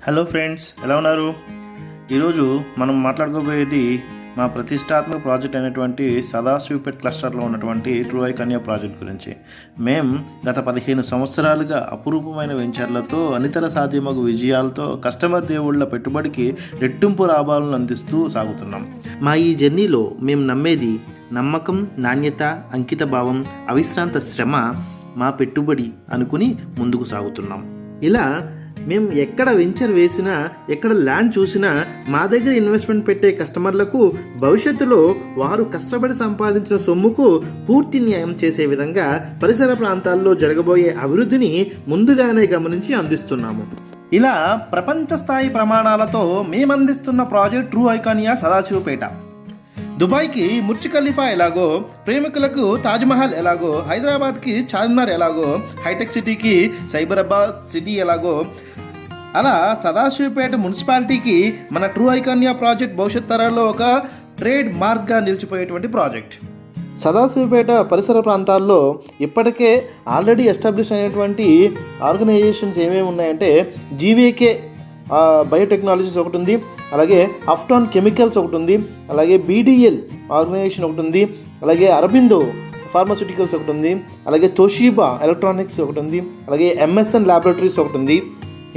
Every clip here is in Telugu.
హలో ఫ్రెండ్స్, ఎలా ఉన్నారు? ఈరోజు మనం మాట్లాడుకోబోయేది మా ప్రతిష్టాత్మక ప్రాజెక్ట్ అయినటువంటి సదాశివపేట్ క్లస్టర్లో ఉన్నటువంటి ట్రూ ఐ కన్యా ప్రాజెక్ట్ గురించి. మేము గత 15 సంవత్సరాలుగా అపురూపమైన వెంచర్లతో అనితర సాధ్యమగు విజయాలతో కస్టమర్ దేవుళ్ల పెట్టుబడికి రెట్టింపు లాభాలను అందిస్తూ సాగుతున్నాం. మా ఈ జర్నీలో మేము నమ్మేది నమ్మకం, నాణ్యత, అంకిత భావం, అవిశ్రాంత శ్రమ మా పెట్టుబడి అనుకుని ముందుకు సాగుతున్నాం. ఇలా మేము ఎక్కడ వెంచర్ వేసినా, ఎక్కడ ల్యాండ్ చూసినా మా దగ్గర ఇన్వెస్ట్మెంట్ పెట్టే కస్టమర్లకు భవిష్యత్తులో వారు కష్టపడి సంపాదించిన సొమ్ముకు పూర్తి న్యాయం చేసే విధంగా పరిసర ప్రాంతాల్లో జరగబోయే అభివృద్ధిని ముందుగానే గమనించి అందిస్తున్నాము. ఇలా ప్రపంచ స్థాయి ప్రమాణాలతో మేమందిస్తున్న ప్రాజెక్ట్ ట్రూ ఐ కన్యా సదాశివపేట. దుబాయ్కి బుర్జ్ ఖలీఫా ఎలాగో, ప్రేమికులకు తాజ్మహల్ ఎలాగో, హైదరాబాద్కి చార్మినార్ ఎలాగో, హైటెక్ సిటీకి సైబరాబాద్ సిటీ ఎలాగో, అలా సదాశివపేట మున్సిపాలిటీకి మన ట్రూ ఐ కన్యా ప్రాజెక్ట్ భవిష్యత్ తరాల్లో ఒక ట్రేడ్ మార్క్గా నిలిచిపోయేటువంటి ప్రాజెక్ట్. సదాశివపేట పరిసర ప్రాంతాల్లో ఇప్పటికే ఆల్రెడీ ఎస్టాబ్లిష్ అయినటువంటి ఆర్గనైజేషన్స్ ఏమేమి ఉన్నాయంటే జీవీకే బయోటెక్నాలజీస్ ఒకటి ఉంది, అలాగే అఫ్టాన్ కెమికల్స్ ఒకటి ఉంది, అలాగే బీడీఎల్ ఆర్గనైజేషన్ ఒకటి ఉంది, అలాగే అరబిందో ఫార్మాస్యూటికల్స్ ఒకటి ఉంది, అలాగే తోషిబా ఎలక్ట్రానిక్స్ ఒకటి ఉంది, అలాగే ఎంఎస్ఎన్ ల్యాబొరేటరీస్ ఒకటి ఉంది.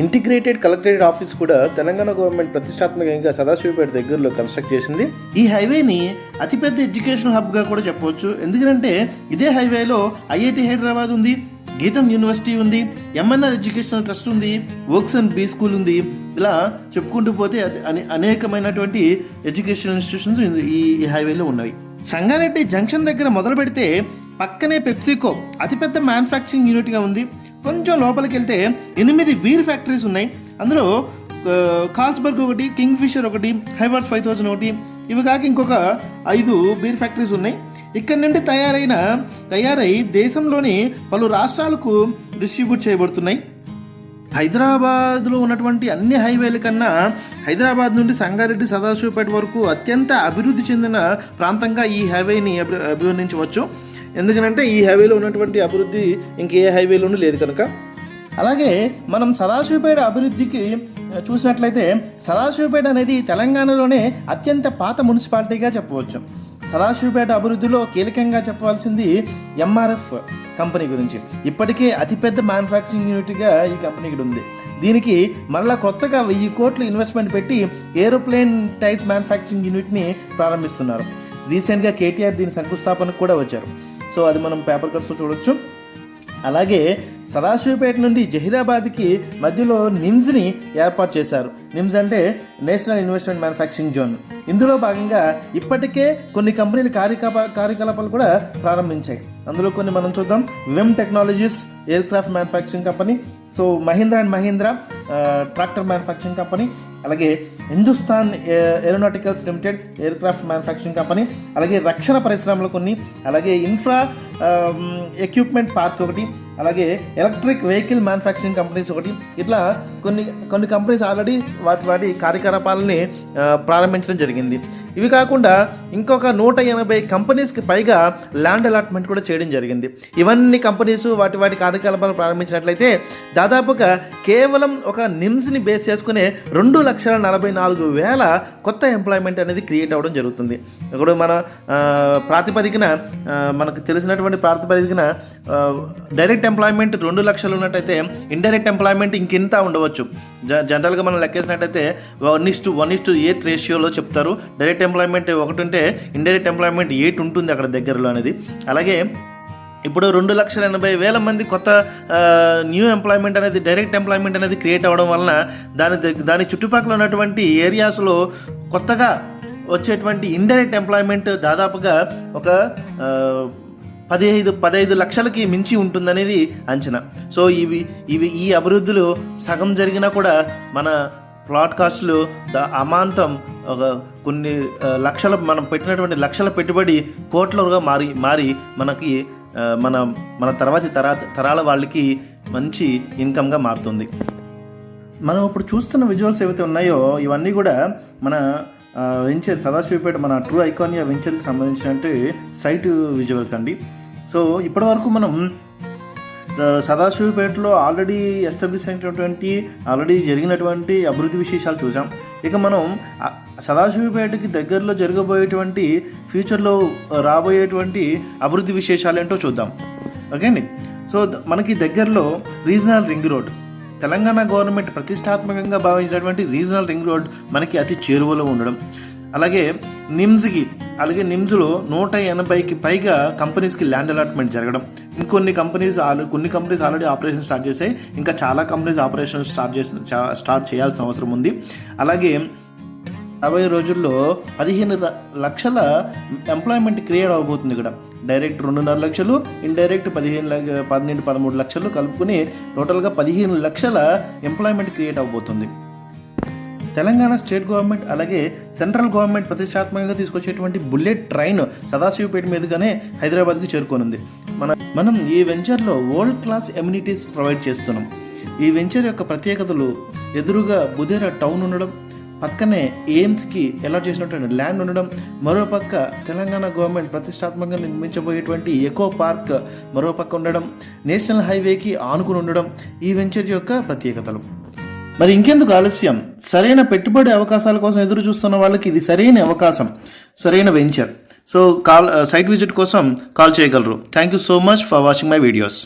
ఇంటిగ్రేటెడ్ కలెక్టరేట్ ఆఫీస్ కూడా తెలంగాణ గవర్నమెంట్ ప్రతిష్టాత్మకంగా సదాశివపేట దగ్గరలో కన్స్ట్రక్ట్ చేసింది. ఈ హైవేని అతిపెద్ద ఎడ్యుకేషనల్ హబ్గా కూడా చెప్పవచ్చు. ఎందుకంటే ఇదే హైవేలో ఐఐటి హైదరాబాద్ ఉంది, గీతం యూనివర్సిటీ ఉంది, ఎంఎన్ఆర్ ఎడ్యుకేషనల్ ట్రస్ట్ ఉంది, వర్క్స్ అండ్ బీ స్కూల్ ఉంది. ఇలా చెప్పుకుంటూ పోతే అనేకమైనటువంటి ఎడ్యుకేషనల్ ఇన్స్టిట్యూషన్స్ ఈ హైవేలో ఉన్నవి. సంగారెడ్డి జంక్షన్ దగ్గర మొదలు పెడితే పక్కనే పెప్సికో అతిపెద్ద మ్యానుఫ్యాక్చరింగ్ యూనిట్గా ఉంది. కొంచెం లోపలికి వెళ్తే 8 బీర్ ఫ్యాక్టరీస్ ఉన్నాయి. అందులో కాల్స్బర్గ్ ఒకటి, కింగ్ ఫిషర్ ఒకటి, హైవర్స్ 5000 ఒకటి, ఇవి కాక ఇంకొక 5 బీర్ ఫ్యాక్టరీస్ ఉన్నాయి. ఇక్కడ నుండి తయారై దేశంలోని పలు రాష్ట్రాలకు డిస్ట్రిబ్యూట్ చేయబడుతున్నాయి. హైదరాబాద్లో ఉన్నటువంటి అన్ని హైవేల కన్నా హైదరాబాద్ నుండి సంగారెడ్డి సదాశివపేట వరకు అత్యంత అభివృద్ధి చెందిన ప్రాంతంగా ఈ హైవేని అభివర్ణించవచ్చు. ఎందుకంటే ఈ హైవేలో ఉన్నటువంటి అభివృద్ధి ఇంకే హైవేలోనూ లేదు కనుక. అలాగే మనం సదాశివపేట అభివృద్ధికి చూసినట్లయితే సదాశివపేట అనేది తెలంగాణలోనే అత్యంత పాత మున్సిపాలిటీగా చెప్పవచ్చు. సదాశివపేట అభివృద్ధిలో కీలకంగా చెప్పవలసింది ఎంఆర్ఎఫ్ కంపెనీ గురించి. ఇప్పటికే అతిపెద్ద మ్యానుఫ్యాక్చరింగ్ యూనిట్గా ఈ కంపెనీ ఇక్కడ ఉంది. దీనికి మళ్ళీ కొత్తగా 1000 కోట్లు ఇన్వెస్ట్మెంట్ పెట్టి ఏరోప్లేన్ టైర్స్ మ్యానుఫ్యాక్చరింగ్ యూనిట్ని ప్రారంభిస్తున్నారు. రీసెంట్గా కేటీఆర్ దీని శంకుస్థాపనకు కూడా వచ్చారు. సో అది మనం పేపర్ కట్స్లో చూడొచ్చు. అలాగే సదాశివపేట నుండి జహీరాబాద్కి మధ్యలో నిమ్స్ని ఏర్పాటు చేశారు. నిమ్స్ అంటే నేషనల్ ఇన్వెస్ట్మెంట్ మ్యానుఫ్యాక్చరింగ్ జోన్. ఇందులో భాగంగా ఇప్పటికే కొన్ని కంపెనీలు కార్యకలాపాలు కూడా ప్రారంభించాయి. అందులో కొన్ని మనం చూద్దాం. VEM technologies aircraft manufacturing company, so Mahindra and Mahindra tractor manufacturing company, అలాగే Hindustan aeronauticals limited aircraft manufacturing company, అలాగే రక్షణ పరిశ్రమలు కొన్ని, అలాగే ఇన్ఫ్రా ఎక్విప్మెంట్ పార్క్ ఒకటి, అలాగే ఎలక్ట్రిక్ వెహికల్ మ్యానుఫ్యాక్చరింగ్ కంపెనీస్ ఒకటి. ఇట్లా కొన్ని కంపెనీస్ ఆల్రెడీ వాటి కార్యకలాపాలని ప్రారంభించడం జరిగింది. ఇవి కాకుండా ఇంకొక 180 కంపెనీస్కి పైగా ల్యాండ్ అలాట్మెంట్ కూడా చేయడం జరిగింది. ఇవన్నీ కంపెనీస్ వాటి కార్యకలాపాలు ప్రారంభించినట్లయితే దాదాపుగా కేవలం ఒక నిమ్స్ని బేస్ చేసుకునే 2,44,000 కొత్త ఎంప్లాయ్మెంట్ అనేది క్రియేట్ అవ్వడం జరుగుతుంది. ఇప్పుడు మన ప్రాతిపదికన మనకు తెలిసినటువంటి ప్రాతిపదికన డైరెక్ట్ ఎంప్లాయ్మెంట్ 2 లక్షలు ఉన్నట్టయితే ఇండైరెక్ట్ ఎంప్లాయ్మెంట్ ఇంకింత ఉండవచ్చు. జనరల్గా మనం లెక్కేసినట్టయితే 1:8 రేషియోలో చెప్తారు. డైరెక్ట్ ఎంప్లాయ్మెంట్ 1 ఉంటే ఇండైరెక్ట్ ఎంప్లాయ్మెంట్ 8 ఉంటుంది అక్కడ దగ్గరలో అనేది. అలాగే ఇప్పుడు 2,80,000 మంది కొత్త న్యూ ఎంప్లాయ్మెంట్ అనేది, డైరెక్ట్ ఎంప్లాయ్మెంట్ అనేది క్రియేట్ అవ్వడం వలన దాని చుట్టుపక్కల ఉన్నటువంటి ఏరియాస్లో కొత్తగా వచ్చేటువంటి ఇండైరెక్ట్ ఎంప్లాయ్మెంట్ దాదాపుగా ఒక 15 లక్షలకి మించి ఉంటుందనేది అంచనా. సో ఈ అభివృద్ధులు సగం జరిగినా కూడా మన ప్లాట్ కాస్టులు అమాంతం ఒక కొన్ని లక్షల, మనం పెట్టినటువంటి లక్షల పెట్టుబడి కోట్లుగా మారి మనకి మన తర్వాతి తరాల వాళ్ళకి మంచి ఇన్కమ్గా మారుతుంది. మనం ఇప్పుడు చూస్తున్న విజువల్స్ ఏవైతే ఉన్నాయో ఇవన్నీ కూడా మన వెంచర్ సదాశివపేట మన true I Kanya వెంచర్కి సంబంధించినట్టు site visuals అండి. సో ఇప్పటి వరకు మనం సదాశివపేటలో ఆల్రెడీ ఎస్టాబ్లిష్ అయినటువంటి ఆల్రెడీ జరిగినటువంటి అభివృద్ధి విశేషాలు చూసాం. ఇక మనం సదాశివపేటకి దగ్గరలో జరగబోయేటువంటి ఫ్యూచర్లో రాబోయేటువంటి అభివృద్ధి విశేషాలు ఏంటో చూద్దాం. ఓకే అండి. సో మనకి దగ్గరలో regional ring road, Telangana government ప్రతిష్టాత్మకంగా భావించినటువంటి రీజనల్ రింగ్ రోడ్ మనకి అతి చేరువలో ఉండడం, అలాగే నిమ్స్లో 180కి పైగా కంపెనీస్కి ల్యాండ్ అలాట్మెంట్ జరగడం, కొన్ని కంపెనీస్ ఆల్రెడీ ఆపరేషన్ స్టార్ట్ చేశాయి, ఇంకా చాలా కంపెనీస్ ఆపరేషన్ స్టార్ట్ చేయాల్సిన అవసరం ఉంది. అలాగే 50 రోజుల్లో 15 లక్షల ఎంప్లాయ్మెంట్ క్రియేట్ అవబోతుంది. ఇక్కడ డైరెక్ట్ 2.5 లక్షలు, ఇండైరెక్ట్ 13 లక్షలు కలుపుకుని టోటల్గా 15 లక్షల ఎంప్లాయ్మెంట్ క్రియేట్ అవబోతుంది. తెలంగాణ స్టేట్ గవర్నమెంట్ అలాగే సెంట్రల్ గవర్నమెంట్ ప్రతిష్టాత్మకంగా తీసుకొచ్చేటువంటి బుల్లెట్ ట్రైన్ సదాశివపేట మీదుగానే హైదరాబాద్కి చేరుకోనుంది. మనం ఈ వెంచర్లో వరల్డ్ క్లాస్ ఎమ్యూనిటీస్ ప్రొవైడ్ చేస్తున్నాం. ఈ వెంచర్ యొక్క ప్రత్యేకతలు ఎదురుగా బుధేరా టౌన్ ఉండడం, పక్కనే ఎయిమ్స్కి అలాట్ చేసినటువంటి ల్యాండ్ ఉండడం, మరోపక్క తెలంగాణ గవర్నమెంట్ ప్రతిష్టాత్మకంగా నిర్మించబోయేటువంటి ఎకో పార్క్ మరోపక్క ఉండడం, నేషనల్ హైవేకి ఆనుకుని ఉండడం ఈ వెంచర్ యొక్క ప్రత్యేకతలు. మరి ఇంకెందుకు ఆలస్యం, సరైన పెట్టుబడి అవకాశాల కోసం ఎదురు చూస్తున్న వాళ్ళకి ఇది సరైన అవకాశం, సరైన వెంచర్. సో సైట్ విజిట్ కోసం కాల్ చేయగలరు. Thank you so much for watching my videos.